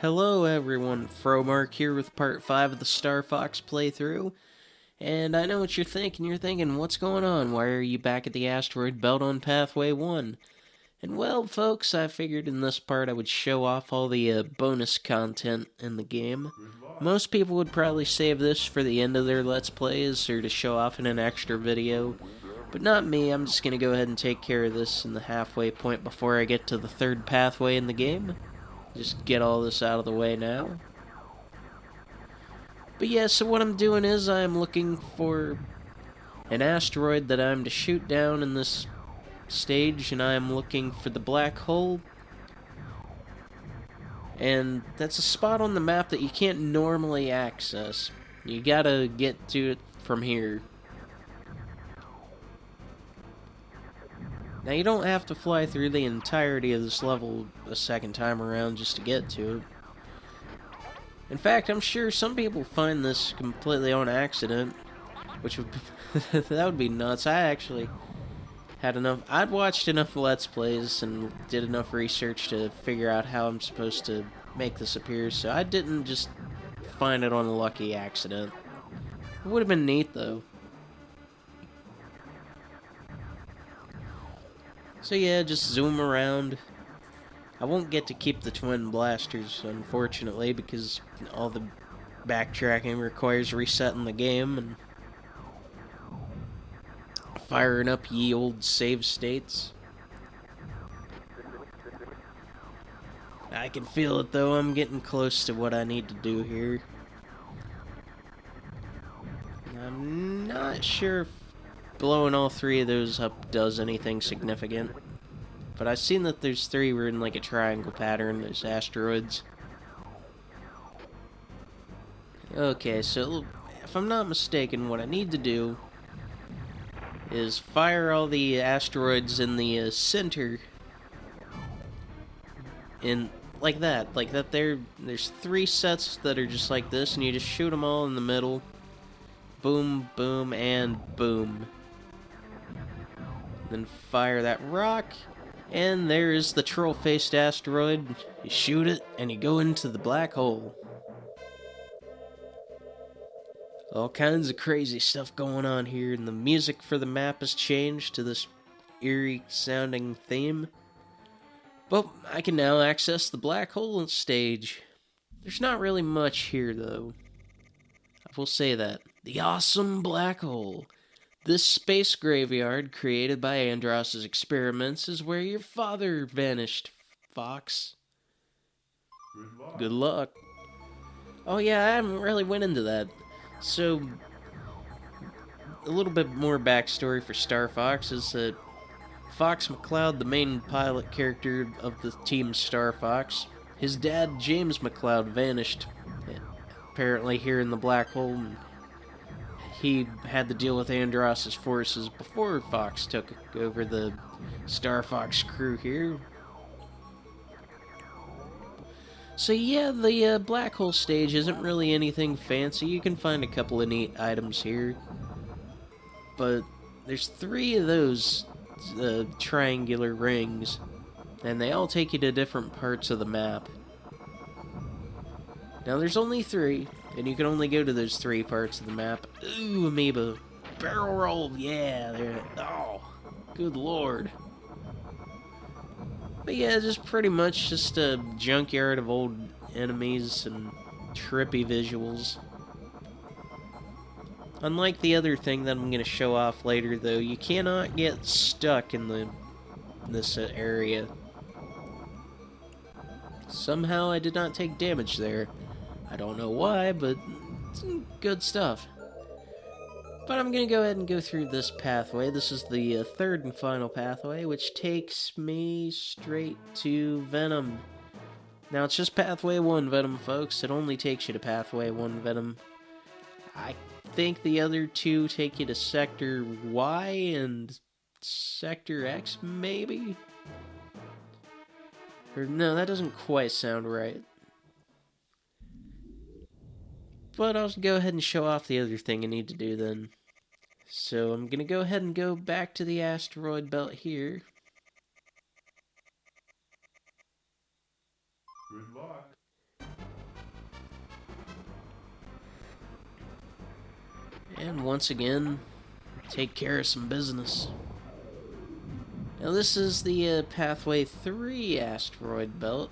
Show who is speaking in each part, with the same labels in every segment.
Speaker 1: Hello everyone, Fromark here with part 5 of the Star Fox playthrough. And I know what you're thinking. You're thinking, what's going on? Why are you back at the asteroid belt on Pathway 1? And well, folks, I figured in this part I would show off all the bonus content in the game. Most people would probably save this for the end of their Let's Plays or to show off in an extra video. But not me. I'm just going to go ahead and take care of this in the halfway point before I get to the third pathway in the game. Just get all this out of the way now. But yeah, so what I'm doing is I'm looking for an asteroid that I'm to shoot down in this stage, and I'm looking for the black hole. And that's a spot on the map that you can't normally access. You gotta get to it from here. Now, you don't have to fly through the entirety of this level a second time around just to get to it. In fact, I'm sure some people find this completely on accident, which would that would be nuts. I actually had enough. I'd watched enough Let's Plays and did enough research to figure out how I'm supposed to make this appear, so I didn't just find it on a lucky accident. It would have been neat, though. So yeah, just zoom around. I won't get to keep the twin blasters, unfortunately, because all the backtracking requires resetting the game and firing up ye old save states. I can feel it, though. I'm getting close to what I need to do here. I'm not sure if blowing all three of those up does anything significant. But I've seen that there's three were in like a triangle pattern. There's asteroids. Okay, so if I'm not mistaken, what I need to do is fire all the asteroids in the center in like that. There's three sets that are just like this, and you just shoot them all in the middle. Boom, boom, and boom. Then fire that rock, and there's the troll-faced asteroid. You shoot it, and you go into the black hole. All kinds of crazy stuff going on here, and the music for the map has changed to this eerie-sounding theme. But I can now access the black hole stage. There's not really much here, though. I will say that. The awesome black hole. This space graveyard, created by Andross's experiments, is where your father vanished, Fox. Good luck. Oh yeah, I haven't really went into that. So, a little bit more backstory for Star Fox is that Fox McCloud, the main pilot character of the team Star Fox, his dad, James McCloud, vanished, apparently here in the black hole. He had to deal with Andross's forces before Fox took over the Star Fox crew here. So yeah, the black hole stage isn't really anything fancy. You can find a couple of neat items here. But there's three of those triangular rings, and they all take you to different parts of the map. Now there's only three, and you can only go to those three parts of the map. Ooh, amoeba. Barrel roll, yeah, there. Oh, good lord. But yeah, just pretty much just a junkyard of old enemies and trippy visuals. Unlike the other thing that I'm going to show off later, though, you cannot get stuck in this area. Somehow I did not take damage there. I don't know why, but it's good stuff. But I'm going to go ahead and go through this pathway. This is the third and final pathway, which takes me straight to Venom. Now, it's just Pathway 1 Venom, folks. It only takes you to Pathway 1 Venom. I think the other two take you to Sector Y and Sector X, maybe? Or no, that doesn't quite sound right. But I'll go ahead and show off the other thing I need to do then. So I'm going to go ahead and go back to the asteroid belt here.
Speaker 2: Good luck.
Speaker 1: And once again, take care of some business. Now this is the Pathway 3 asteroid belt.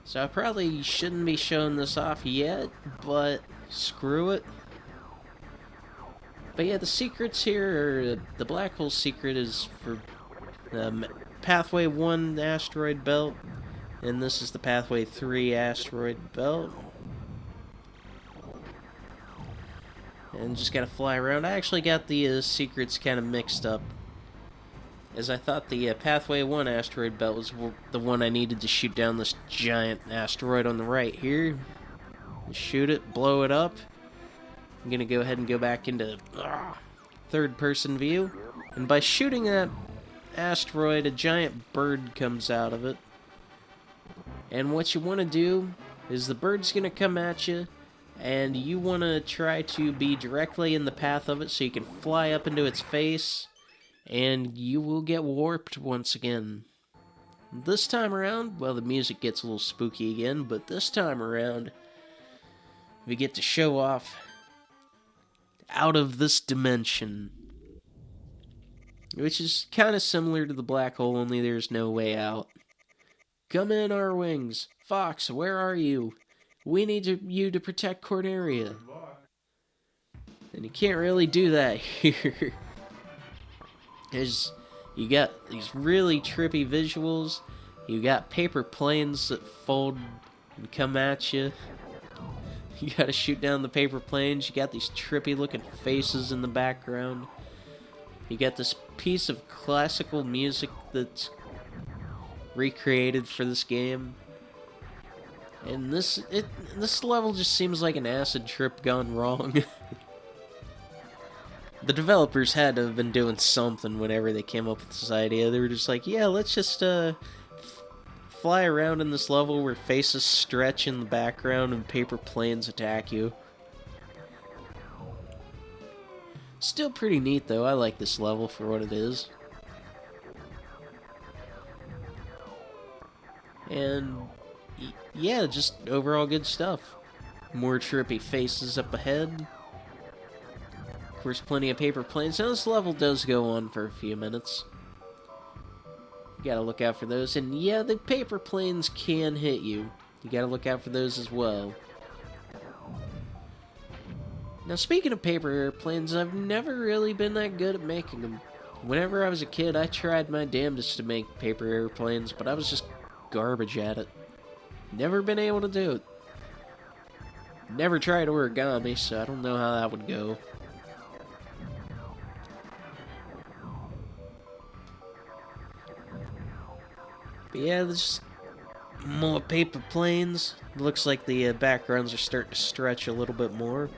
Speaker 1: So I probably shouldn't be showing this off yet, but screw it. But yeah, the secrets here, the black hole secret is for Pathway 1 asteroid belt, and this is the Pathway 3 asteroid belt. And just gotta fly around. I actually got the secrets kind of mixed up, as I thought the Pathway 1 asteroid belt was the one I needed to shoot down this giant asteroid on the right here. Shoot it, blow it up. I'm gonna go ahead and go back into third-person view, and by shooting that asteroid, a giant bird comes out of it. And what you want to do is the bird's gonna come at you, and you want to try to be directly in the path of it so you can fly up into its face, and you will get warped once again. This time around, well, the music gets a little spooky again, but this time around, we get to show off out of this dimension, which is kind of similar to the black hole, only there's no way out. Come in, our wings. Fox, where are you? We need you to protect Corneria. And you can't really do that here. Because you got these really trippy visuals. You got paper planes that fold and come at you. You gotta shoot down the paper planes. You got these trippy looking faces in the background. You got this piece of classical music that's recreated for this game. And this level just seems like an acid trip gone wrong. The developers had to have been doing something whenever they came up with this idea. They were just like, yeah, let's just fly around in this level where faces stretch in the background and paper planes attack you. Still pretty neat though. I like this level for what it is. And yeah, just overall good stuff. More trippy faces up ahead. Of course, plenty of paper planes. Now this level does go on for a few minutes. You gotta look out for those. And yeah, the paper planes can hit you. You gotta look out for those as well. Now speaking of paper airplanes, I've never really been that good at making them. Whenever I was a kid, I tried my damnedest to make paper airplanes, but I was just garbage at it. Never been able to do it. Never tried origami, so I don't know how that would go. But yeah, there's more paper planes. Looks like the backgrounds are starting to stretch a little bit more.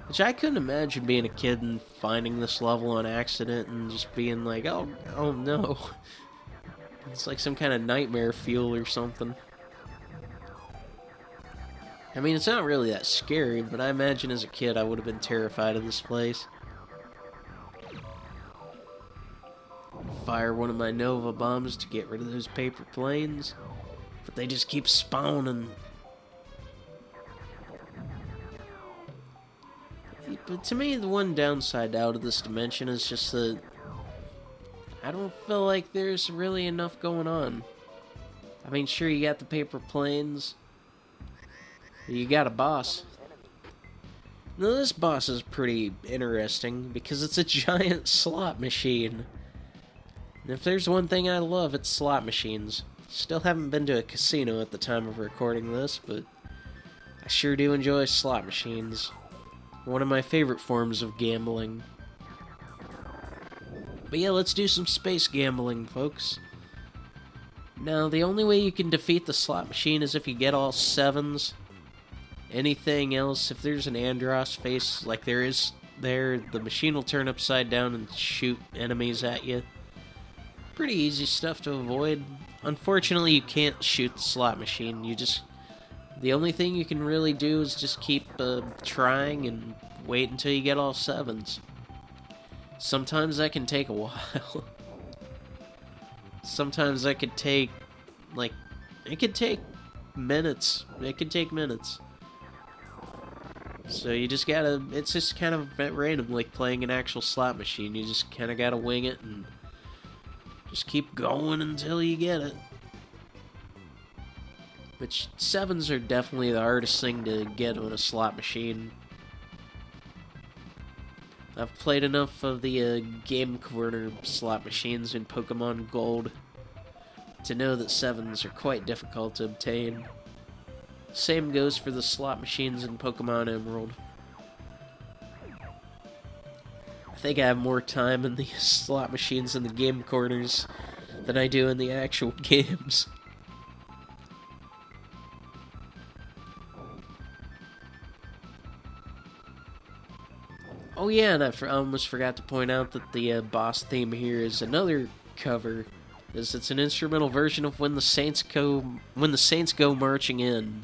Speaker 1: Which I couldn't imagine being a kid and finding this level on accident and just being like, oh no. It's like some kind of nightmare fuel or something. I mean, it's not really that scary, but I imagine as a kid I would have been terrified of this place. Fire one of my Nova bombs to get rid of those paper planes, but they just keep spawning. But to me, the one downside out of this dimension is just that I don't feel like there's really enough going on. I mean, sure, you got the paper planes. You got a boss. Now, this boss is pretty interesting because it's a giant slot machine. And if there's one thing I love, it's slot machines. Still haven't been to a casino at the time of recording this, but I sure do enjoy slot machines. One of my favorite forms of gambling. But yeah, let's do some space gambling, folks. Now, the only way you can defeat the slot machine is if you get all 7s. Anything else, if there's an Andros face like there is there, the machine will turn upside down and shoot enemies at you. Pretty easy stuff to avoid. Unfortunately, you can't shoot the slot machine. The only thing you can really do is just keep trying and wait until you get all 7s. Sometimes that can take a while. Sometimes that could take, it could take minutes. It could take minutes. So you just gotta, it's just kind of at random, like playing an actual slot machine. You just kind of gotta wing it and just keep going until you get it. Which, 7s are definitely the hardest thing to get on a slot machine. I've played enough of the Game Corner slot machines in Pokemon Gold to know that 7s are quite difficult to obtain. Same goes for the slot machines in Pokemon Emerald. I think I have more time in the slot machines in the Game Corners than I do in the actual games. Oh yeah, and I almost forgot to point out that the boss theme here is another cover. It's an instrumental version of When the Saints Go Marching In.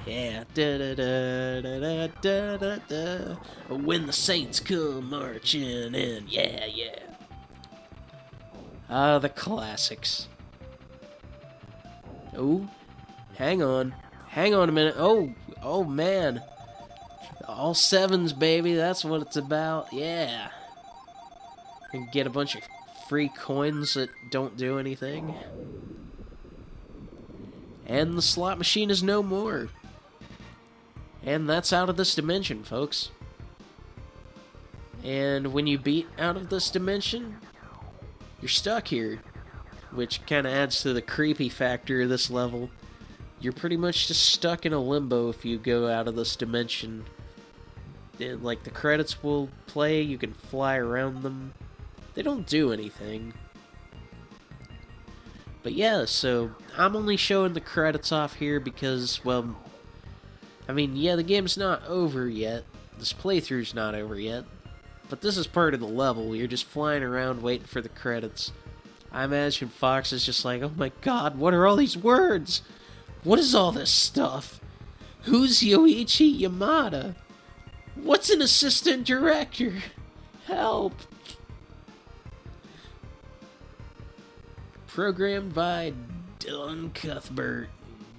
Speaker 1: Yeah, da da da da da da da. When the Saints come marching in, yeah, yeah. Ah, the classics. Oh, hang on a minute. Oh man, all 7s, baby. That's what it's about. Yeah, and get a bunch of free coins that don't do anything. And the slot machine is no more. And that's out of this dimension, folks. And when you beat out of this dimension, you're stuck here. Which kind of adds to the creepy factor of this level. You're pretty much just stuck in a limbo if you go out of this dimension. And, like, the credits will play, you can fly around them. They don't do anything. But yeah, so I'm only showing the credits off here because, well, I mean, yeah, the game's not over yet. This playthrough's not over yet. But this is part of the level. You're just flying around waiting for the credits. I imagine Fox is just like, oh my god, what are all these words? What is all this stuff? Who's Yoichi Yamada? What's an assistant director? Help! Programmed by Dylan Cuthbert,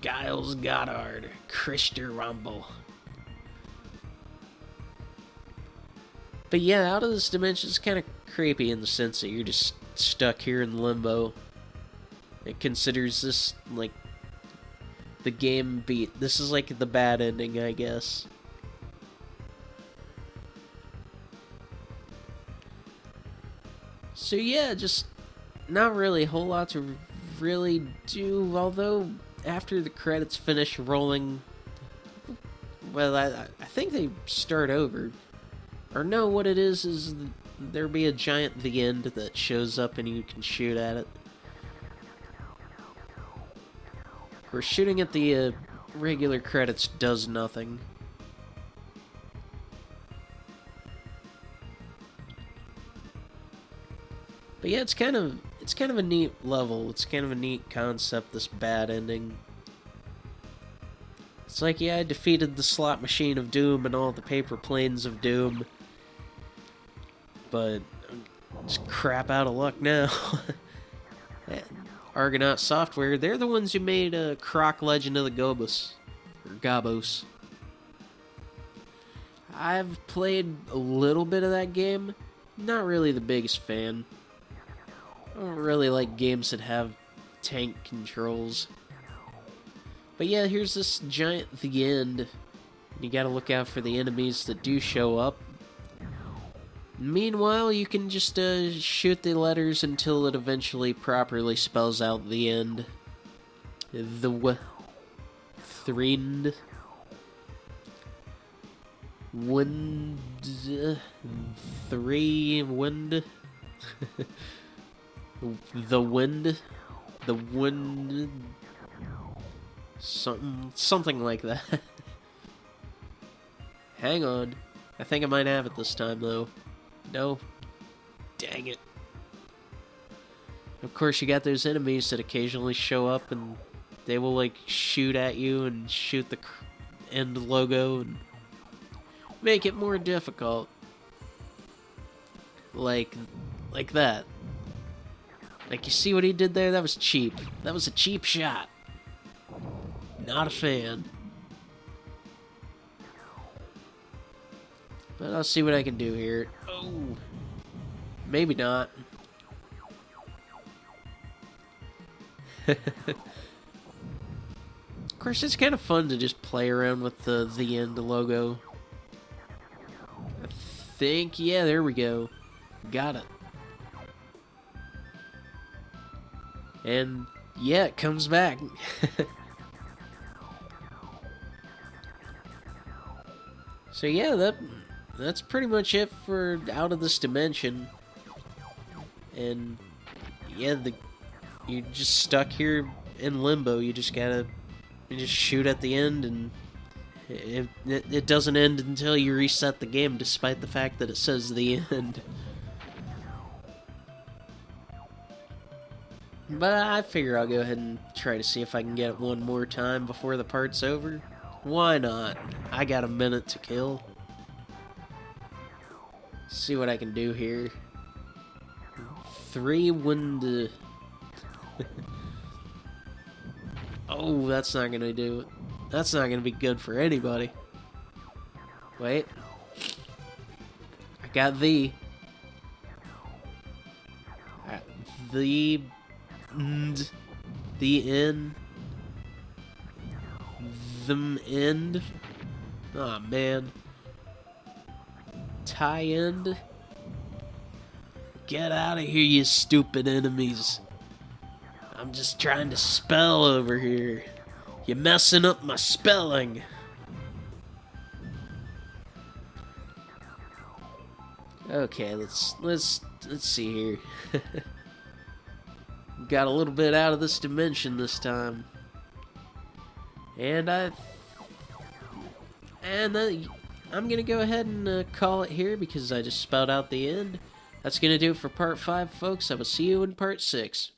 Speaker 1: Giles Goddard, Christer Rumble. But yeah, out of this dimension is kind of creepy in the sense that you're just stuck here in limbo. It considers this like the game beat. This is like the bad ending, I guess. So yeah, just not really a whole lot to really do, although after the credits finish rolling, well, I think they start over. Or no, what it is there'll be a giant The End that shows up and you can shoot at it. Where shooting at the regular credits does nothing. But yeah, it's kind of a neat level. It's kind of a neat concept, this bad ending. It's like, yeah, I defeated the slot machine of doom and all the paper planes of doom. But I'm just crap out of luck now. Argonaut Software, they're the ones who made Croc Legend of the Gobos. Or Gabos. I've played a little bit of that game. Not really the biggest fan. I don't really like games that have tank controls. But yeah, here's this giant The End. You gotta look out for the enemies that do show up. Meanwhile, you can just shoot the letters until it eventually properly spells out the end. The Thrind. Wind. 3 wind. The wind. The wind. Something like that. Hang on. I think I might have it this time, though. No. Dang it. Of course, you got those enemies that occasionally show up and they will, like, shoot at you and shoot the end logo and make it more difficult. Like that. Like, you see what he did there? That was cheap. That was a cheap shot. Not a fan. But I'll see what I can do here. Oh, maybe not. Of course, it's kind of fun to just play around with the end logo. I think, yeah, there we go. Got it. And yeah, it comes back. So yeah, that's pretty much it for Out of This Dimension. And yeah, you're just stuck here in limbo. You just shoot at the end, and it doesn't end until you reset the game, despite the fact that it says the end. But I figure I'll go ahead and try to see if I can get it one more time before the part's over. Why not? I got a minute to kill. See what I can do here. 3 wind. Oh, that's not gonna do it. That's not gonna be good for anybody. Wait. I got the end, the end, them end. Aw, man. Tie end. Get out of here, you stupid enemies. I'm just trying to spell over here. You're messing up my spelling. Okay, let's see here. Got a little bit out of this dimension this time. And I'm gonna go ahead and call it here because I just spelled out the end. That's gonna do it for part 5, folks. I will see you in part 6.